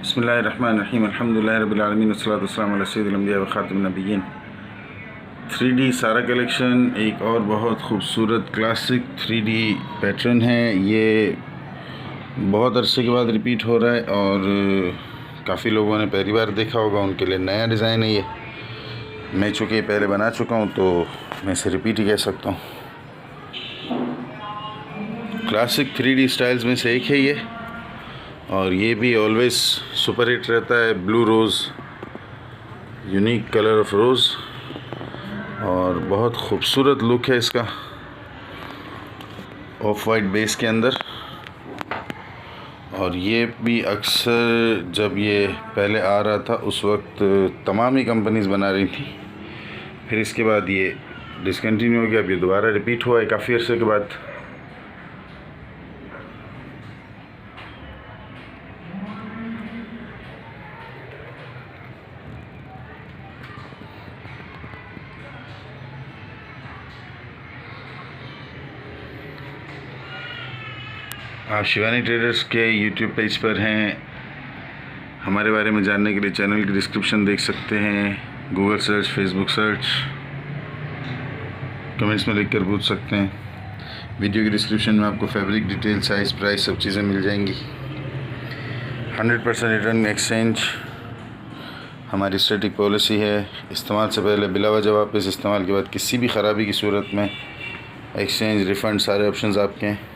बिस्मिल्लाहिर्रहमानिर्रहीम अल्हम्दुलिल्लाहि रब्बिल आलमीन वस्सलातु वस्सलामु अला सय्यिदिल अंबिया व खातिमिन नबिय्यीन। 3D सारा कलेक्शन एक और बहुत खूबसूरत क्लासिक 3D पैटर्न है। ये बहुत अरसे के बाद रिपीट हो रहा है और काफ़ी लोगों ने पहली बार देखा होगा, उनके लिए नया डिज़ाइन है ये। मैं चूँकि पहले बना चुका हूँ तो मैं इसे रिपीट ही कह सकता हूँ। क्लासिक 3D स्टाइल्स में से एक है ये, और ये भी ऑलवेज़ सुपर हिट रहता है। Blue rose, unique colour of rose, और बहुत खूबसूरत लुक है इसका ऑफ वाइट बेस के अंदर। और ये भी अक्सर जब ये पहले आ रहा था उस वक्त तमाम ही कंपनीज़ बना रही थी, फिर इसके बाद ये डिसकंटिन्यू हो गया। अब ये दोबारा रिपीट हुआ है काफ़ी अरसे के बाद। आप शिवानी ट्रेडर्स के यूट्यूब पेज पर हैं। हमारे बारे में जानने के लिए चैनल की डिस्क्रिप्शन देख सकते हैं। Google search, Facebook search, comments में लिखकर पूछ सकते हैं। वीडियो की डिस्क्रिप्शन में आपको फैब्रिक डिटेल, साइज़, प्राइस सब चीज़ें मिल जाएंगी। 100% रिटर्न एक्सचेंज हमारी स्टैटिक पॉलिसी है। इस्तेमाल से पहले बिला वजह वापस, इस्तेमाल के बाद किसी भी ख़राबी की सूरत में एक्सचेंज, रिफ़ंड, सारे ऑप्शंस आपके हैं।